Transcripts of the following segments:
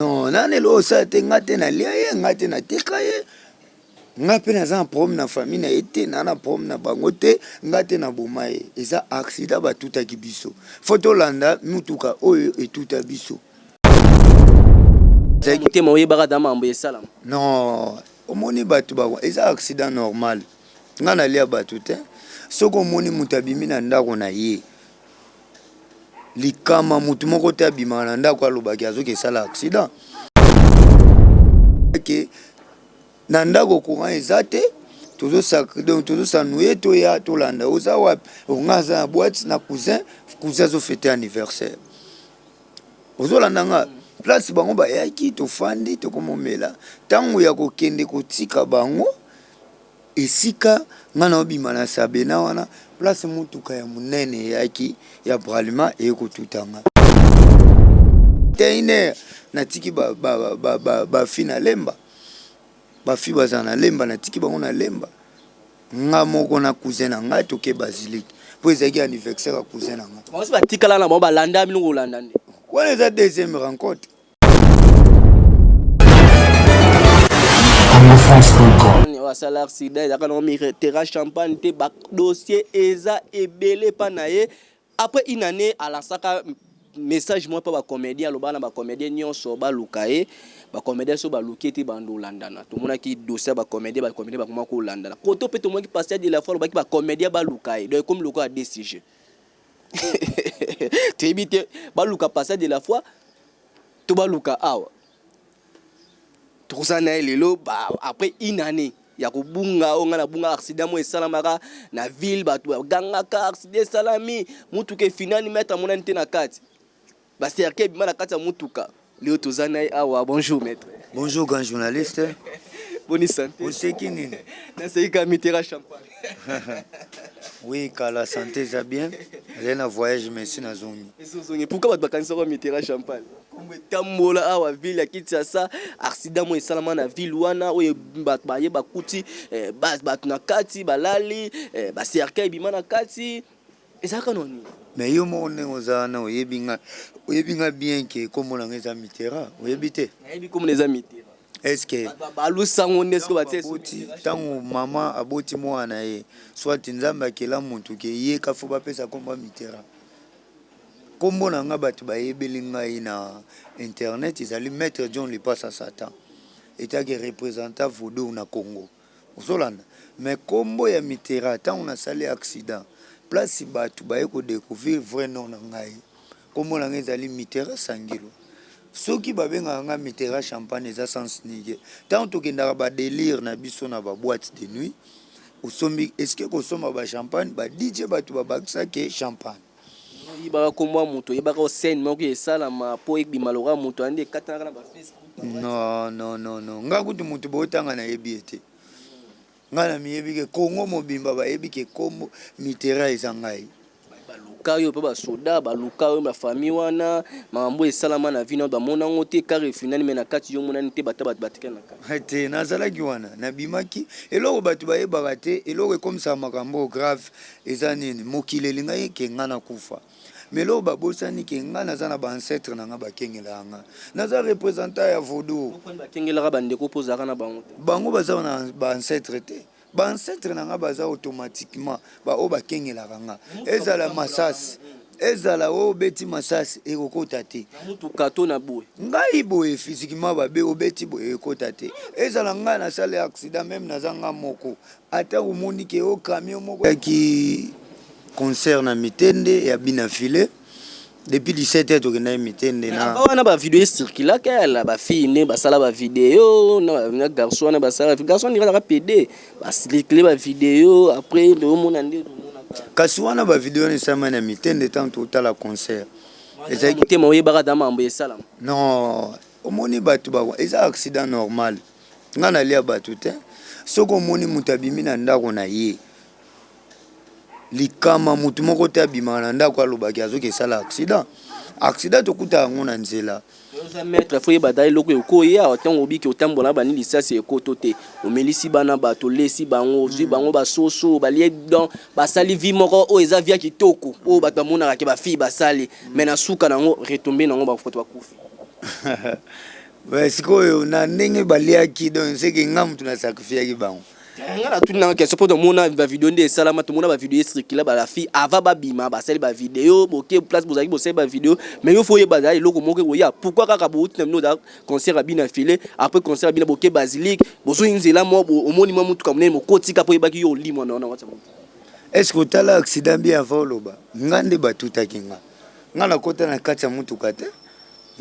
Non, nanelo sa te ngate na lia ye ngate na tika ye. Ngape na za problème na famille na été na problème na bango te ngate na boma ye. Eza accident ba tuta kibiso. Photo landa mutuka oyo etuta biso. Mutema oyebaka da mambo esala. Non, omoni batu ba eza accident normal. Nga na lia batu te. Soko omoni mutabimi na ndako na ye. Likama mutu moko te abima na ndako alobaki azoki esala accident. Que na ndako courant eza te tozo sanouye to ya to landa oza wapi ongaza na boîte na cousin zo fêter anniversaire ozolanda nga place bango bayaki tofandi tokomomela ntango ya kokende kotika bango esika nga na obima na sabena wana place mutuka ya munene eyaki ya bralima ekotutanga teine natiki bafi na lemba bafi baza na lemba natiki bango na lemba nga moko na cousin na nga toke basilique po ezalaki anniversaire ya cousin na nga bango batikala na bango balanda bino kolanda nde wana eza deuxième rencontre wasala accident ezaka na mitera champagne te badossier eza ebele pa na ye après une année alasaka message moi pa ba comédien aloba na ba comédien nyonso baluka ye ba comédien so baluki ete bando landana to mona ki dossier ba comédien bakoma ko landana koto pe to mona ki passer de la fois ba comédien baluka ye donc comme loko a DCG tu évite baluka passer de la fois to baluka awa to ça na lelo ba après une année ya kubunga onga na bunga accident mo esalamaka na ville batu gangaka accident salami mutuke finali mettre mon ante na kati ba cercle bima na kati ya mutuka leo tozana awa bonjour maître bonjour grand journaliste boni santé oseki nini na seki ka mitera champagne oui kala santé ça bien j'ai na voyage merci na zongi pourquoi bat bakanisa ko mitera champagne tambola awa ville ya Kinshasa accident mo esalama na ville wana oyo bat baye bakuti bat na kati balali ba cercle bima na kati ezaka noni mais yo mo ne ozana oyebinga bien que comme on ngeza mitera oyebite yebi comme les amis est-ce que balusango nesko batie tango mama aboti mwana ye soit nzamba akela muntu ke ye ka fo bapesa komba mitera kombo na nga batu bayebeli ngai na internet ezali maître John Lipasa Satan etaki représentant Vodou na Congo ozolanda mais kombo ya mitera tango na sali accident place batu baye ko découvrir vrai nom na ngai kombo na nga ezali mitera Sangilo soki babenga nga mitera champagne eza sans nige tant tokendaka ba délire na biso na ba boîte de nuit osombi est-ce que kosomba ba champagne ba DJ batu babakisa ke champagne ibaka komwa muto ibaka o scène moko esalama po ekbimaloka muto ande katana na ba Facebook non nga kutu mutu botanga na yebi ete nga na miyebi ke Congo mobimba bayebi ke kombo mitera eza ngai baluka yo pe basoda baluka yo ba famille wana mambo esalama na vino ba mona ngote kare finali me na kati yo mona nte bata batika na kati te nazalaki wana nabimaki eloko batu bayebaka te eloko ekomisa makambo grave eza nini mokili elingai ke nga na kufa mais lo babosani ke nga naza na ba ancêtre na nga bakengela nga naza représentant ya Vodou bakengela bandeko pozaka na bango baza na ba ancêtre te ba ancêtre na nga baza automatiquement ba o bakengelaka nga ezala masasi ezala o beti masasi ekokota te mutu kato na boye ngai boye physiquement babe obeti boye ekota te ezala nga na sale accident même naza nga moko ata omoni ke o camion moko ki concert na mitende ya binafile depuis 17h tokenda mitende na wana ba vidéo circula kala ba fille ne basala ba vidéo na garçon na basala garçon ni ka PD ba circuler ba vidéo après le mona nde kasi wana ba vidéo ni sama na mitende tant totala concert ezaki tema oyebaka da mambo esala non omoni batu ba eza accident normal nga na lia batu te soko omoni mutabimi na ndako na ye likama mutu moko te abima na ndako alobaki azoki esala accident tokuta yango na nzela oza maître fo yeba dai loko ekoya otango obiki otambola bani lisasi ekoto te omelisi bana bato lesi bango ozwi bango basoso balie donc basali vie moko oyo eza via kitoko oyo bato bamonaka ke bafille basali mais na suka nango retombe nango bafoto bakufi sikoyo na ndenge baliaki donc seke nga mutu nasacrifiaki bango nga na tuni nanga question mpo tomona bavideo nde esalama tomona bavideo esirkila balafi ava babima basali bavideo boke place bozalaki bosali bavideo mais yo fo oyeba zala eloko moko koya pourquoi kaka bouti na bino oza concert abina file après concert abina boke basilique bozwi nzela mo omoni mwa mutuka monene mokotika mpo oyebaki yo olimwa na wana wata motu est-ce que otala accident bien avant oloba nga nde batutaki nga nakota na kati ya mutuka te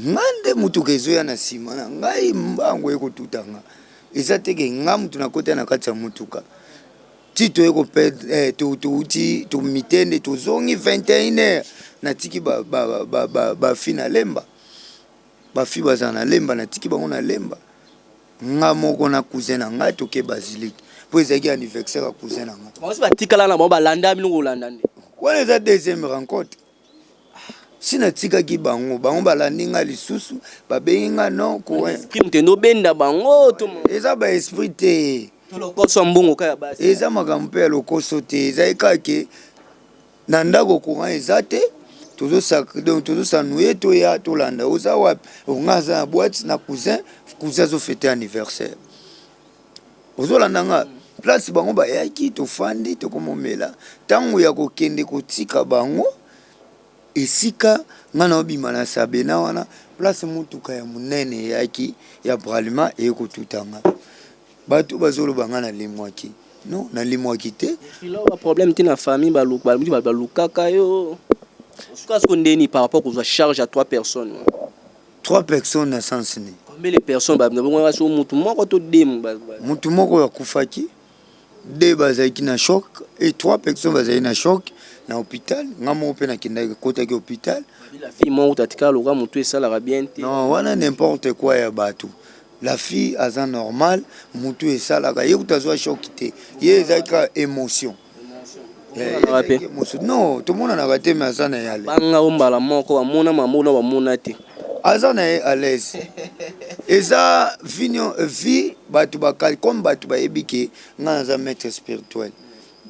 nga nde mutuka ezoya na nsima na ngai mbango ekotuta nga eza teke nga mutu nakota na kati ya mutuka ti toye touti tomitende tozongi 21h natiki bafi na lemba bafi baza na lemba natiki bango na lemba nga moko na cousin na ngai toke basilique po ezalaki anniversaire ya cousin na nga bango si batikala na bango balanda bino kolanda nde wana eza deuxième rencontre si natikaki bango balandi nga lisusu babengi nga non esprit mutendo benda bango eza baesprit te lokoso mbongo kaya basi eza makambo mpe ya lokoso te eza ekake na ndako courant eza te tozosanuye toya tolanda oza wapi onga aza na boîte na cousin azofete anniversaire ozolanda nga place bango bayaki tofandi tokomomela ntango ya kokende kotika bango esika nga na obima na sabena wana place mutuka ya munene eyaki ya bralima ekotutanga bato bazoloba nga nalimwaki non nalimwaki te problème te na famille balukaka yo suka siko ndeni par rapport kozwa charge à 3 personnes 3 personnes na sens ni combien les personnes babinabongo mutu moko to demu mutu moko yakufaki 2 bazalaki na choc et 3 personnes bazalaki na choc na hôpital nga moko mpe nakendaki kotaki hôpital la fille moko tatika loka mutu esalaka bien te non wana n'importe quoi ya bato la fille aza normal mutu esalaka ye kuta azwa choc te ye ezalaka émotion non tomonanaka te me aza na ye ale banga ombala moko bamona mamona bamona te aza na ye à l'aise eza vie bato bakali comme bato bayebi ke nga naza maître spirituel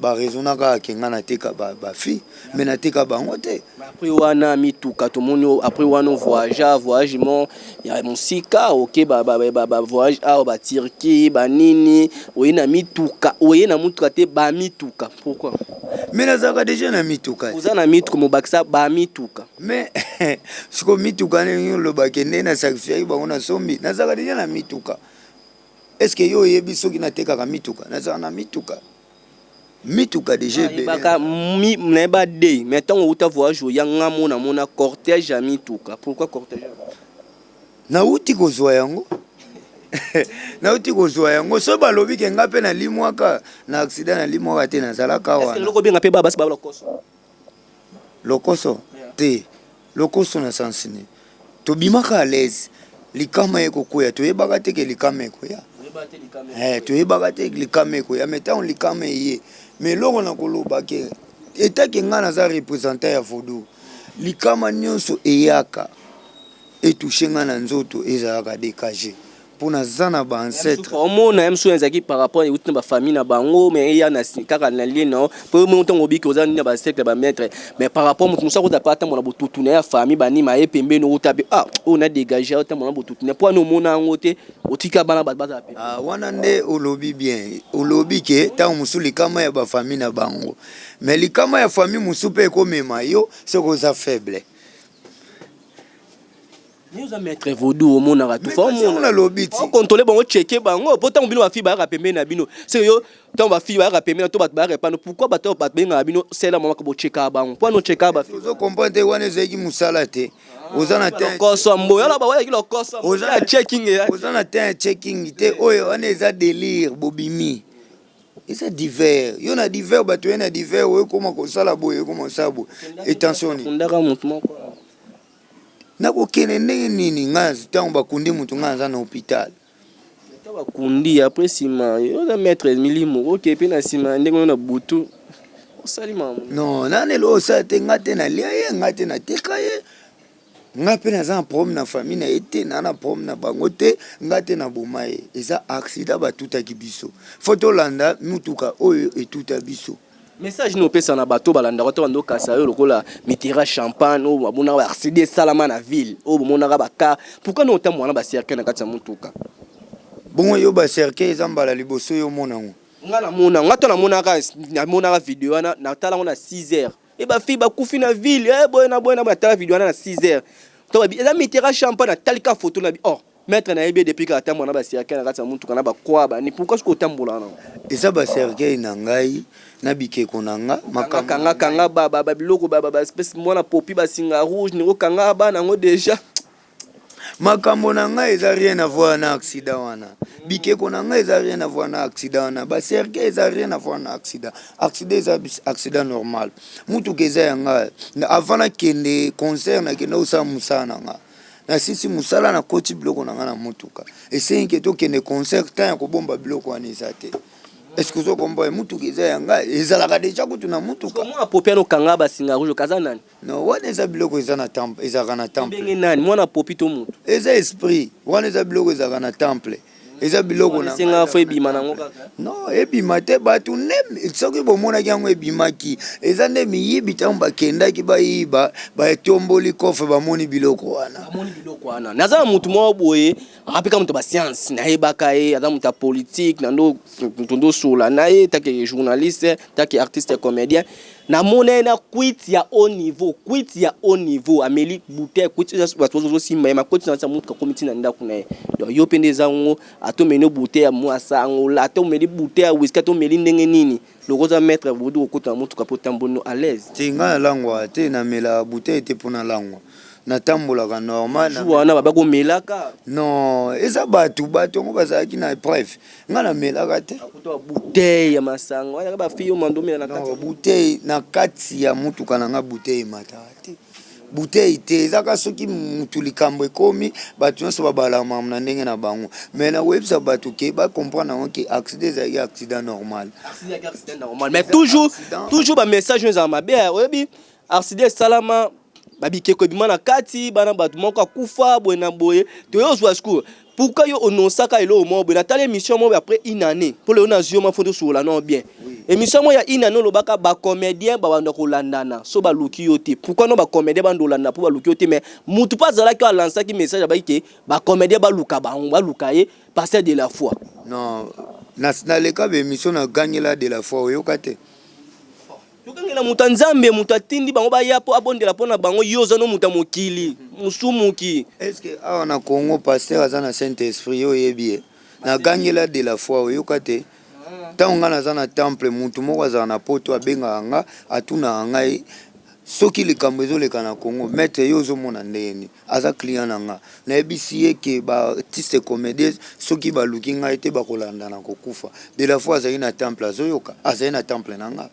baresonaka ake nga nateka bafi me nateka bango te après wana mituka tomoni après wana voyage mo ya mosika oke voyage awa baturki banini oye na mituka te bamituka pourquoi me nazalaka déjà na mituka oza na mituka mobakisa bamituka me siko mituka ndenge olobaki nde nasacrifiaki bango na sombi nazalaka déjà na mituka est ce que yo oyebi soki natekaka mituka nazalaka na mituka déjà nayeba de mais ntango outa voyage oya nga mona cortège ya mituka pourquoi cortège nauti kozwa yango nauti kozwa yango so balobi ke nga mpe nalimwaka na accident nalimwaka te nazalaka wana lokobenga mpe babasi lokoso te lokoso na sansini tobimaka à l'aise likama ekokoya toyebaka te ke likama ekoya toyebaka te likama ekoya me ntango likama eye me eloko na koloba ke etake nga naza représentant ya voodoo likama nyonso eyaka etushe nga na nzoto ezalaka décagé mpona za na baancetre omona ye mosusu ezalaki par rapport euti na bafamille na bango mais eya kaka na lie nao mpo mo ntango obiki oza nini na bacercle bamaître mais par rapport moto mosu akota mpe atambola botutu na ye ya famille banima ye pembeni outa mpe oyo na dégage atambola botutu na mpo wana omona yango te otika bana bato bazala pe wana nde olobi bien olobi ke ntango mosu likama ya bafamille na bango mais likama ya famille mosu mpe ekomema yo soki oza faible Nous avons maître vaudou au monde à tout fond on a l'obiti contrôler bon checker bango pourtant bino ba fi ba rapembe na bino c'est yo tant ba fi ba rapembe na to ba répondre pourquoi ba to ba benga bino c'est la maman ko checker bango pour no checker ba zo comprendre wana zeki musala te ozana te koso mboyo la ba wa ki lo koso ozana checking ya ozana te checking te oyo wana eza délire bobimi eza divers yo na divers ba to na divers oyo koma ko sala boye koma sabo attention ni ndaka mutu moko nakokende ndenge nini ngazi ntango bakundi mutu nga aza na hôpital bakundi après nsima oza maître milimo oke mpe na nsima ndenge na butu osali mamu non nanelo osala te nga te nalia ye nga te nateka ye nga mpe naza na problème na famille na ye te naa na problème na bango te nga te na boma ye eza accident batutaki biso fo tolanda mutuka oyo etuta biso Message nous pesa na bateau balanda ko to bando kasa yo lokola mitira champagne o babona ba accéder salama na ville o bomona ba ka pourquoi nous tamwa na ba cercle na kati ya mutuka bongo yo ba cercle ezambala liboso yo monango nga na mona nga to na mona ka vidéo na tala ngona 6h e ba fi ba kufi na ville boy na ba tala vidéo na 6h to ba eza mitira champagne na talika photo na oh maître na yebi depuis ka tamwa na ba cercle na kati ya mutuka na ba kwa ba ni pourquoi ko tambola na eza ba cercle na ngai na bikeko nanga makanga kanga baba biloko baba espèce mwana popi basinga rouge ni kanga bana ngo déjà makambo nanga eza rien à voir na accident wana bikeko nanga eza rien à voir na accident wana ba cercle eza rien à voir na accident eza accident normal mutu keza yanga avant na kende concert na kende osa musana nga na sisi musala na koti biloko nanga na mutuka esenke to kende concert ta ya kobomba biloko wana ezate. Est-ce que vous comprenez mutu kiza yanga ezalaka deja kutu na mutuka mwana popi ano kanga basinga rouge kaza nani no wana eza biloko eza na temple ezaka na temple bengi nani mwana popi to mutu eza esprit wana eza biloko ezaka na temple eza biloko na singa fo ebima nango kaka no ebima te batu nem soki bomonaki yango ebimaki eza nde miyibi ntango bakendaki bayiba batomboli kofe bamoni biloko wana naza na mutu moko boye apeka mutu bascience nayebaka ye aza mutu ya politique nando sola na ye take journaliste take artiste comédien namona na quit ya haut niveau ameli bouteille quit bato zosimba ma quit na mutu ka komiti na ndako na ye donc yo pende zango atomeni bouteille ya mwasa ngola atomeli bouteille ya whisky atomeli ndenge nini lokoza maître vodu okota mutu ka potambono à l'aise tinga langwa te na mela bouteille te pona langwa na tambolaka normal na wana babako melaka non eza batu ngo bazalaki na bref nga na melaka te akuto bouteille ya masango wana ba fiyo mandomela na kati bouteille na kati ya mutuka na nga bouteille mataka te bouteille te ezaka soki mutu likambo ekomi batu nyonso babalama na ndenge na bango mais na websa batu ke ba comprendre ngo ke accident ezalaki accident normal mais toujours ba message nous en mabe oyebi accident salama babikeko bima na kati bana batu moko akufa boye na boye to yo zwa school pourquoi yo onosaka elo mo boye na tala émission mo après une année pour le na zio ma photo sur la non bien émission mo ya une année lobaka ba comédien ba banda ko landana so ba luki yote pourquoi non ba comédien ba ndolanda pour ba luki yote mais mutu pas zala ki lancer ki message ba ke ba comédien ba luka ba luka ye passer de la foi non na le cas émission na gagner la de la foi oyokate tukangela mutu nzambe mutu atindi bango ba yapo abondela pona bango yoza no mutu mokili musumuki est-ce que awa na Congo pasteur aza na Saint-Esprit yo yebie na gangela de la foi oyokate tango nga naza na temple mutu moko azala na poto abengaka nga atuna ngai soki likambo ezoleka na Congo maître yo ozomona ndeni aza client na nga nayebisi ye ke ba artiste comédien soki baluki ngai te bakolanda na kokufa de la foi azali na temple azoyoka azali na temple na nga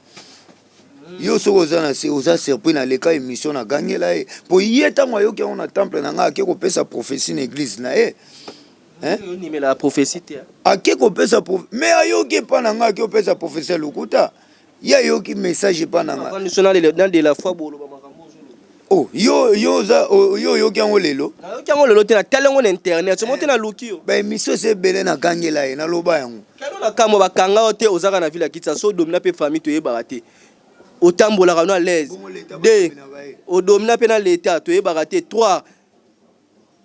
yo soko oza surpris na leka émission na gangela ye po ye ntango ayoki yango na temple na nga ake kopesa prophétie na église na ye la prophétie ake kopesa mais ayoki epa na nga ake kopesa prophétie lokuta ye ayoki message epa na nga oh yo oyoki yango lelo te na tala yango na internet somo te na luki yo baémission ese ebele na gangela ye naloba yango kano na kambo bakanga yo te ozaka na ville ya kitisa so odomina mpe famille toyebaka te otambolaka no à l'aise 2 odomina mpe na leta toyebaka te 3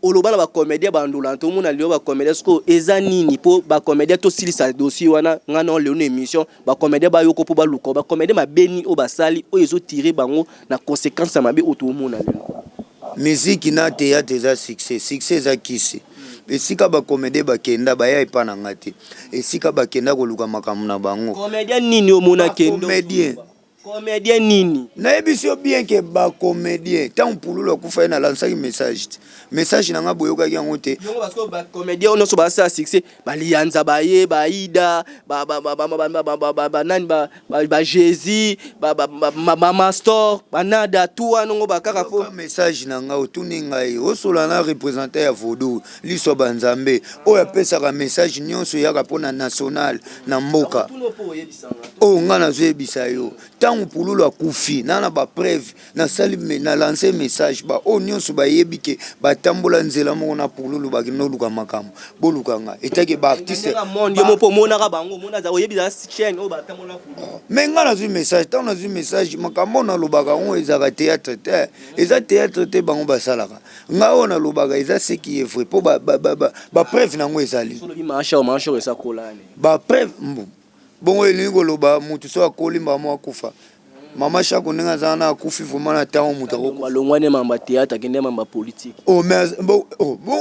oloba na bacomédien bandola tomona leo bacomédien siko eza nini mpo bacomédien tosilisa dossier wana nga na leo na émission bacomédien bayoko mpo baluka bacomédien mabeni oyo basali oyo ezotire bango na conséquence ya mabe oyo tomona lelo musique na théâtre eza succès eza kisi esika bacomédien bakenda baya epa na nga te esika bakenda koluka makambo na bango comédien nini omona kendo comédien nini nayebisi yo bien ke bacomédien ntango mpululu akufa ye nalansaki message na nga boyokaki yango te bacomédien nyonso basala succès balianza baye baida banani bajésus bamastor banada tu wana ngo bakaka fo message na nga otuni ngai osola na représentant ya voodoo liso banzambe oyo apesaka message nyonso eyaka mpona national na mboka oyo nga nazoyebisa yo tango pululu akufi nana ba preuve na sali na lancer message ba o nyonso ba yebike ba tambola nzela moko na pululu ba kino luka makambo boluka nga etake ba artiste monde mo po mona ka bango mona za oyebi za chaîne o ba tambola pululu mais nga na zu message tango na zu message makambo na lobaka ngo ezaka théâtre te eza théâtre te bango basalaka nga o na lobaka eza ce qui est vrai po ba preuve nango ezali solo bi masha esa kolane ba preuve bongo elingi koloba mutu so akolimba mo akufa mama shako ndenge azala na akufi vraimen na ntango mutu alongwane mamba théâtre akende mamba politique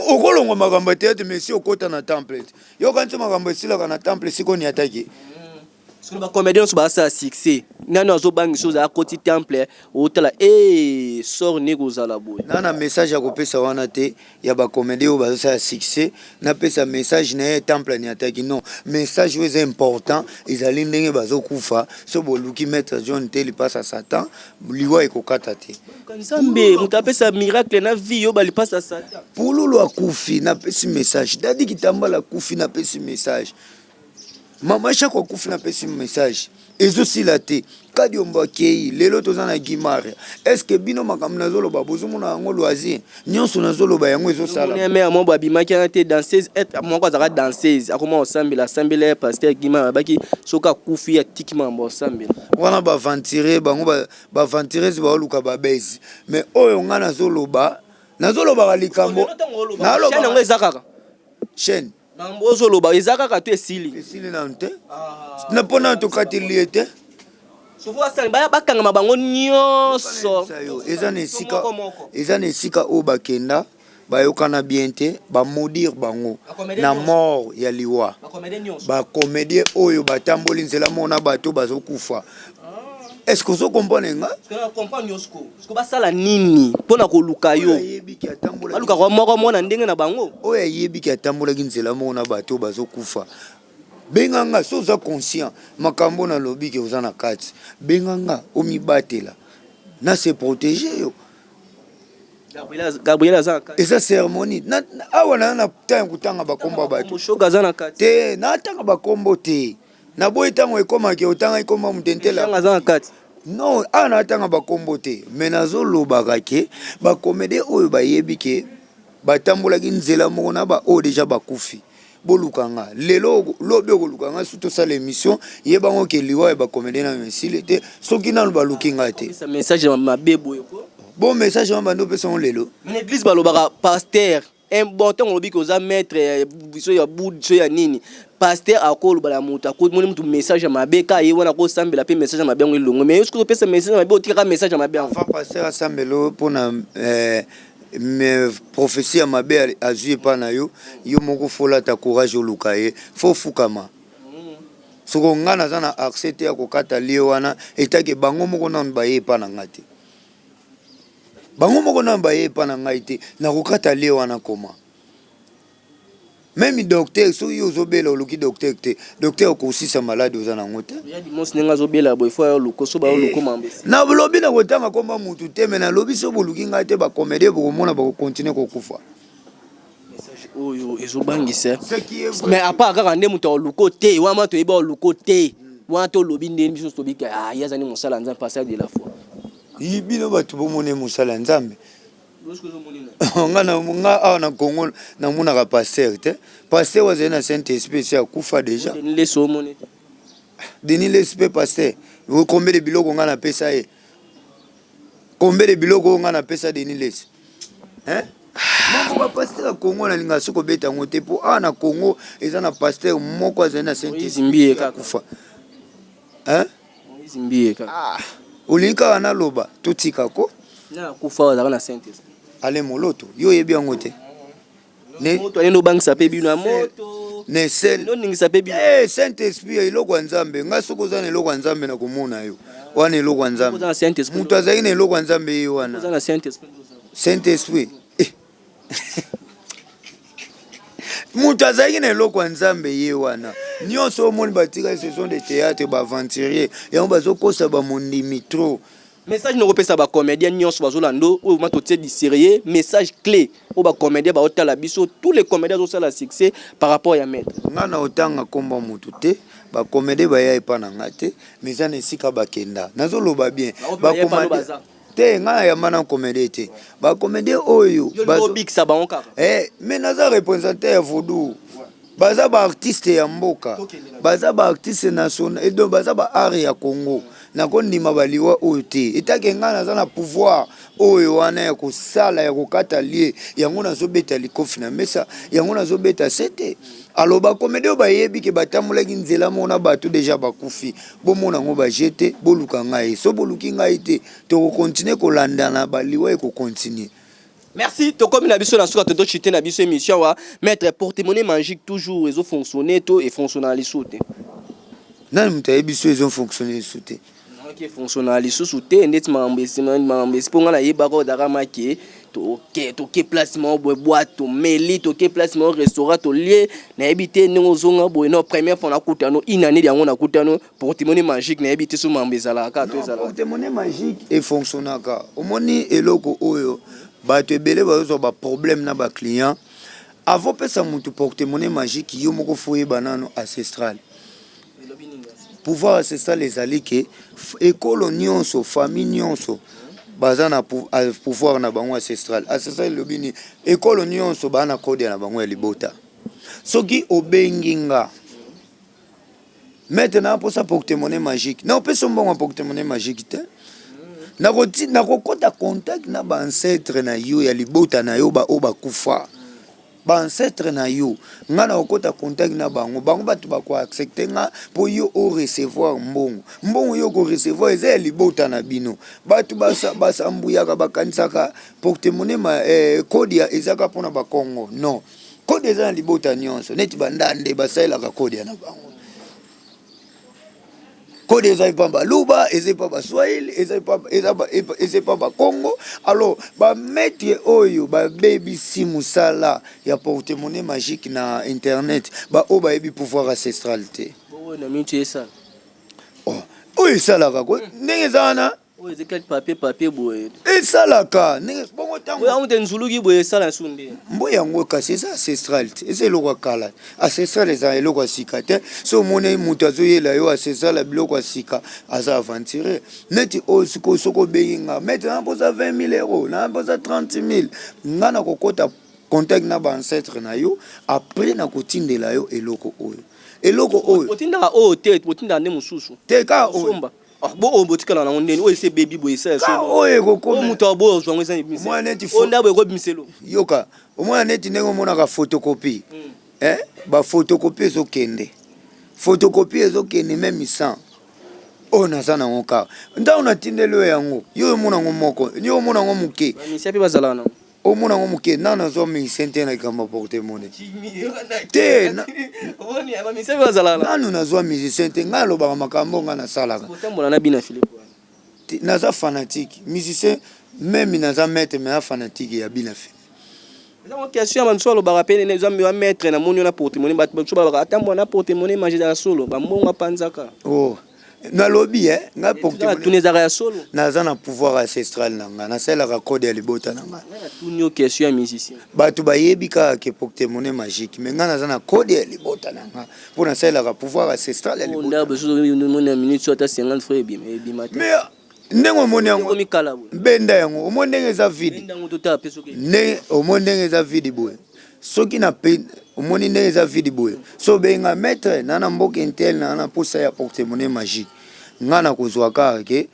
okolongwa makambo ya théâtre mais si okota na temple te yokanisi makambo esilaka na temple sikoni ataki soki bacomédien nyonso basala succès nani azobangisa ozala koti temple otala sor ndenge ozala boye na message ya kopesa wana te ya bacomédien oyo bazosala succès napesa message na ye temple ani ataki non message oyo eza important ezali ndenge bazokufa so boluki maître john te lipasa satan liwa ekokata te nzambe moto apesa miracle na vie oyo balipasa satan pululu akufi napesi message dadi kitambala akufi napesi message mama shako akufi napesi message ezosila te kadi omba kei lelo toza na gimare est-ce que bino makambo nazoloba bozomona yango loisir nyonso nazoloba yango ezosala mais amo babimaki ana te danseuse moko azalaka danseuse akoma osambela pasteur gimare abaki soki akufi atiki makambo osambela wana baventire bango baventirese baoluka babezi mais oyo nga nazolobaka likambo yango eza kaka chaîne mambo ozoloba eza kaka to esili nanu te na mpona tokateli ye te bakanga bango nyonso eza na esika oyo bakenda bayokana bien te bamodire bango na mort ya liwa bacomédien oyo batamboli nzela moko na bato bazokufa est-ce que vous comprenez nga basala nini mpona koluka yo baluka kwa moko mona ndenge na bango oyo ayebiki atambolaki nzela moko na bato bazokufa benganga so oza conscient makambo na lobiki oza na kati benganga omibatela na se protéger yo Gabriel aza eza cérémonie awa na temps kutanga bakombo bato aza na kati te na tanga bakombo te na boyi ntango ekomaki otanga ekoma mutentela aza na kati non ana atanga bakombo te me nazolobaka ke bacomédien oyo bayebi ke batambolaki nzela moko na baoyo deja bakufi bolukanga lelo lobi okolukanga su tosala émission yebango ke liwa ya bacomédien na mesile te soki nano baluki nga te message mabe boye bon message wana bando opesango lelo l'église balobaka pasteur un bon temps olobi koza maître so ya bud so ya nini pasteur akoloba la moto akomoni mutu message ya mabe ka ye wana kosambela pe message ya mabe ngo ilongo mais est-ce que topesa message ya mabe otikaka message ya mabe enfin pasteur asambelo mpona me prophétie ya mabe azwi epa na yo moko folata courage oluka ye fo fukama soko nga naza na accès te ya kokata lie wana etake bango moko nanu baye epa na nga te bango moko nanu baye epa na ngai te nakokata lie wana koma même docteur so yo ozobela oluki docteur te docteur okosisa malade oza nango te na lobi na kotanga komba mutu te me nalobi so boluki ngai te bacomédien bokomona bakokontinue kokufa oyo ezobangisa mais apart kaka nde moto oluko te wana toyeba oluko te wana tolobi nde biso tobika ye azali mosala nzambe passage de la foi bino bato bomone mosala nzambe nga awa na Congo namonaka pasteur te pasteur wazali na saint esprit si akufa déjà Denis l'esprit pasteur combien de biloko nga napesa ye combien de biloko nga napesa Denis les moko bapasteur ya Congo nalinga soki obeta yango te mpo awa na Congo eza na pasteur moko azali na saint esprit akufa olingi kaka naloba totikako kufa wazaka na saint esprit ale moloto yo yebi yango te moto alendo bangisa pe bino moto ne sel no ningisa pe bino saint esprit eloko ya nzambe nga soko za na eloko ya nzambe na komona yo wana eloko ya nzambe mutu azali na eloko ya nzambe ye wana saint esprit mutu azali na eloko ya nzambe ye wana nyonso omoni batika ce sont des théâtres baventurier yango bazokosa bamondimi trop Message no repesa ba comédien nyonso bazolando ou matotie du sérieux, message clé au ba comédien ba hôtel biso tous les comédiens ont ça la succès par rapport à maître. Ngana otanga komba mutu te ba comédien ba ya epa na ngate mais ça ne sika ba kenda nazoloba bien ba comédien te ngana ya mana comédien te ba comédien oyo bazo big ça ba on kaka mais naza représenter ya Vodou baza ba artiste ya mboka baza ba artiste national et donc baza ba art ya Congo nakondima baliwa oyo te etake nga naza na pouvoir oyo wana ya kosala ya kokata lie yango nazobeta likofi na mesa yango nazobeta sete aloba komedio bayebi ke batambolaki nzela mona bato deja bakufi bomona ngo bajete boluka ngai so boluki ngai te tokokontinue kolandana baliwa ekokontinue. Merci. To comme la biso na suka to chité na biso émission wa maître porte-monnaie magique toujours ils ont fonctionné to et fonctionnel sauté. Nan mutaye biso ils ont fonctionné sauté. OK fonctionnel sauté net mambesi ponga na yeba ko dara make to ke placement boîte to meli to ke placement restaurant to lié na habité ngo zonga bo no première fois na kutano inane yango na kutano porte-monnaie magique na habité so mambezala ka to ezala. Porte-monnaie magique et fonctionnaka. Omoni eloko oyo bato ebele bazo ba problème na ba client avant pesa mutu porte-monnaie magique yo moko foye banano ancestral pouvoir ancestral ezali ke école nyonso famille nyonso baza na pouvoir na bango ancestral lobini école nyonso bana code na bango ya libota soki obenginga maintenant pour ça porte-monnaie magique na opesa mbongo porte-monnaie magique te na kokota contact na ba ancêtre na yo ya libota na yo ba oba kufa ba ancêtre na yo ngana kokota contact na bango batu ba ko accepter nga po yo o recevoir mbongo yo ko recevoir eza libota na bino batu basa mbuyaka bakanisaka porte-monnaie code ya ezaka pona ba Congo non code eza libota nyonso neti bandande basaila ka code na bango code ezai pas luba ezai pas swahili ezai pas Congo alors ba mettre oyo ba baby simusala ya porte-monnaie magique na internet ba o ba ebi pouvoir ancestral te na minti esa oyo salaka ko ndenge zana oyo ezekaki papier boye esalaka ndenge bongo tango oyo amude nzuluki boye esala sunde mbo yango kasi eza ancestral te eza eloko kala ancestral eza eloko sika te so mone mutu azoyela yo ancestral biloko sika aza aventuré neti oyo soko benginga maintenant poza 20 000 euros na poza 30 000 ngana kokota contact na ba ancêtre na yo après na kotindela yo eloko oyo otindaka oyo te otindaka nde mosusu te ka oyo bo ombotikala na ndeni oyo se baby boy sa so oyo kokoma mutu abo zwango eza bimiselo mwana neti onda boye ko bimiselo yoka omwana neti ndenge omonaka photocopie ba photocopie ezokende même sans oyo naza nango kaka ntango natindeli yango yo omona ngo moko yo omona ngo moke bamisia mpe bazala nango omona ngo moke nano azwa médecin te na likambo ya porte-monnaie te nano nazwa musicien te ngai alobaka makambo ngai nasalaka naza fanatique musicien meme naza maître mais na fanatique ya bina Philippe question ya banso alobaka mpe nene eza wa maître na moni na porte-monnaie bato baso balobaka ata mbona porte-monnaie magie ya solo bambongo apanzaka nalobi nga porte-monnaie ya solo naza na pouvoir ancestral na nga nasalaka code ya libota na nga tunio question ya musicien bato bayebi kaka ke porte-monnaie magique mais nga naza na code ya libota na nga mpo nasalaka pouvoir ancestral ya libota minute ata 50 francs ebima te ndenge omoni yango benda yango omoni ndenge eza vide omoni ndenge eza vide boye soki na pe omoni ndenge eza vide boye so benga maître na mboka intel na posa ya porte-monnaie magique nga na kozwa kaka ke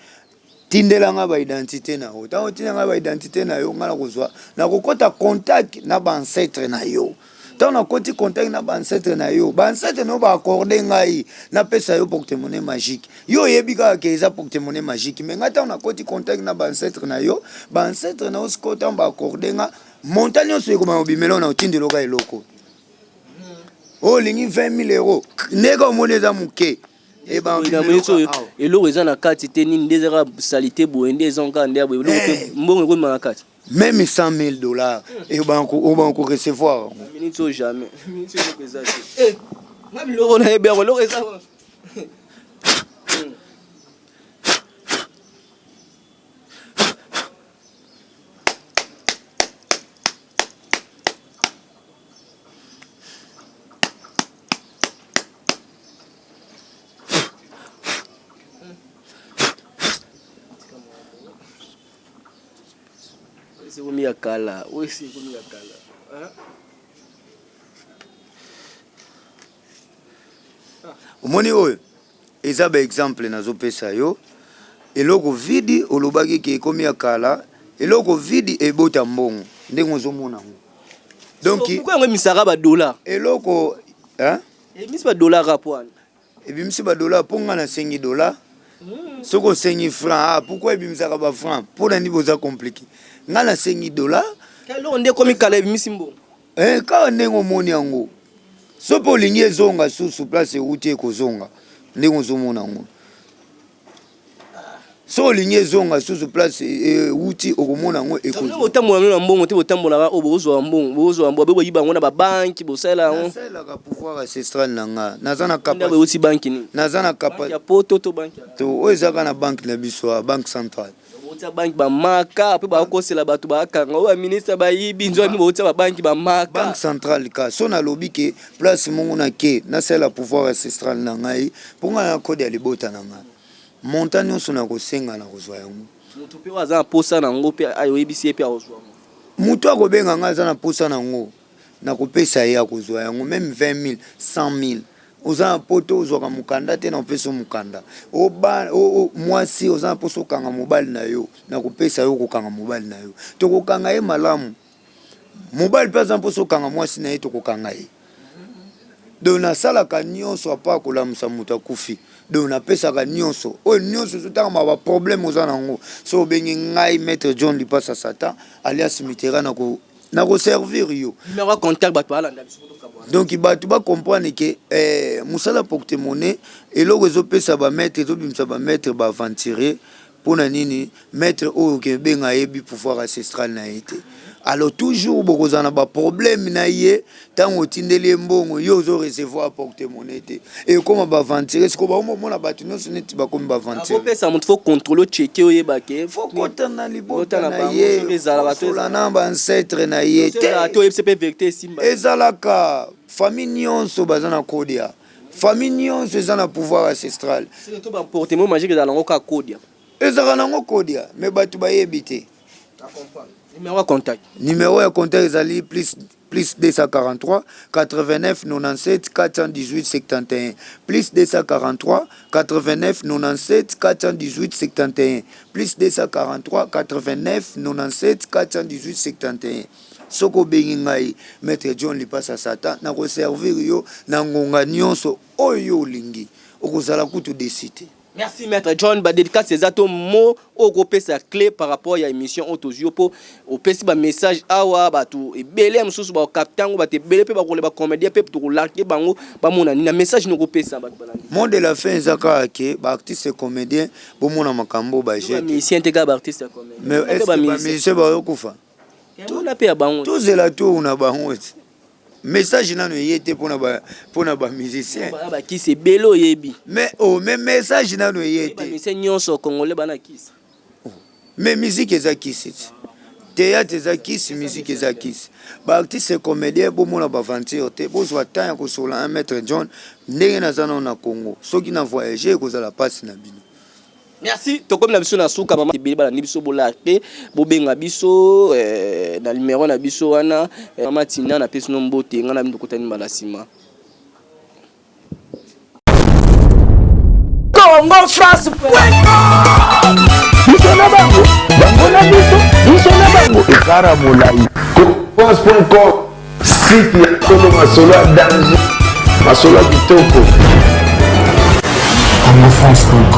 tindela nga ba identité na yo tango tindela nga ba identité na yo nga na kozwa na kokota contact na ba ancêtre na yo tango na koti contact na ba ancêtre na yo ba ancêtre no ba accorder ngai na pesa yo porte-monnaie magique yo yebi kaka ke eza porte-monnaie magique mais nga tango na koti contact na ba ancêtre na yo ba ancêtre na yo siko tango ba accorder nga montagne nyonso ekoma obimela na otindeloka eloko olingi 20 000 euros ndenge omoni eza moke eloko eza na kati te nini nde ezaka salite boye nde eza nkaka nde ya boye mbongo ekoma na kati même 100 000 $ obango korecevoir minute oyo jamais nga biloko nayebi yango eloko eza c'est comme ya kala oui c'est comme ya kala omoni oyo eza ba exemple nazopesa yo eloko vidi olobaki ke ekomi ya kala eloko vidi ebota mbongo ndenge ozomona ngo donc pourquoi ngo misaka ba dollar eloko hein ebimisi ba dollar rapwana ebimisi ba dollar mpo nga nasengi dollar soko osengi franc pourquoi ebimisaka ba franc mpona ndi boza compliqué nga nasengi dollar eloko nde ekomi kala ebimisi mbongo kaka ndenge omoni yango so mpe olingi ezonga susu place euti ekozonga ndenge ozomona yango so olingi ezonga susu place euti okomona yango otambola na mbongo te botambolaka oyo bozwa mbongo boyiba yango na babanki bosalela yango nasalelaka pouvoir ancestral na nga naza na beuti banki nini naza na ya poto to banki oyo ezaka na banke na biso banque centrale botia banki bamaka mpe bakosela bato bakanga oyo baministre bayibi nzwani botia babanki bamaka banque centrale ka so nalobi ke place mongo na ke nasalela pouvoir ancestral na ngai mpo ngai na kode ya libota na ngai montant nyonso na kosenga na kozwa yango moto mpe aza na posa na yango mpe oyebisi ye mpe akozwa yango moto akobenga ngai aza na posa na yango nakopesa ye akozwa yango meme 20 000 100 000 oza na poto ozwaka mokanda te na opesa mokanda mwasi oza na posa okanga mobali na yo nakopesa yo kokanga mobali na yo tokokanga ye malamu mobali mpe aza na posa okanga mwasi na ye tokokanga ye donc nasalaka nyonso apa kolamusa moto akufi donc napesaka nyonso oyo nyonso zotanga ba problème oza nango so obengi ngai maître John Lipasa Satan alias Mitterrand na ko servir yo numéro contact bato balanda biso donc bato ba comprendre que musala porte-monnaie eloko ezopesa ba maître ezobimisa ba maître ba aventurer pona nini maître oyo ke benga yebi pouvoir ancestral na été alors toujours bokozana ba problème na ye tango otindeli mbongo yo zo recevoir porte-monnaie te et comme ba aventurer ce ko ba mona bato nyonso neti ba comme ba aventurer pesa mutu faut contrôler checker oyeba ke faut kotana libota na ye ezala na ba ancêtre na ye te to yebse vérité simba ezalaka famille nyonso bazana kodia famille nyonso ezana pouvoir ancestral c'est to ba porte-monnaie magique ezala ngo ka kodia ezala nango kodia mais bato bayebi te numéro contact numéro ya contact ezali plus 243 89 97 418 71 plus 243 89 97 418 71 plus 243 89 97 418 71 soko bengi ngai maître John Lipasa Satan na ko servir yo na ngonga nyonso oyo olingi okozala kutu décider. Merci maître John ba dédicace ces ato mo okopé sa clé par rapport à émission autozio po opesi ba message awa batu ebele msusu ba captango ba te bele pe ba ko le ba comédien pe to larquer bango ba mona ni na message no kopesa ba balandi monde de la fin zaka ke ba artiste comédien bo mona makambo ba jet musicien te ga ba artiste comédien mais est-ce ba musicien ba yokufa tout na pe ya bango tout zela tout na bango message nano yete pona ba musicien ba kisi belo yebi mais mais message nano yete ba musicien nyonso congolais bana kisi mais musique eza kisi théâtre eza kisi musique eza kisi ba artiste comédien bo mona ba aventure te bo zwa temps ya kosola un maître John ndenge nazana na Congo soki na voyager kozala passe na bino. Merci. Tokomi na biso na suka mama tibeli bala biso bolarte bobenga biso na numéro na biso wana mama Tina na pesi no mbote ngana bindo kotani mbala sima. Congo France biso na bango na biso na bango ekara molai France.com site ya Kolo Masolo danger Masolo kitoko Congo France.com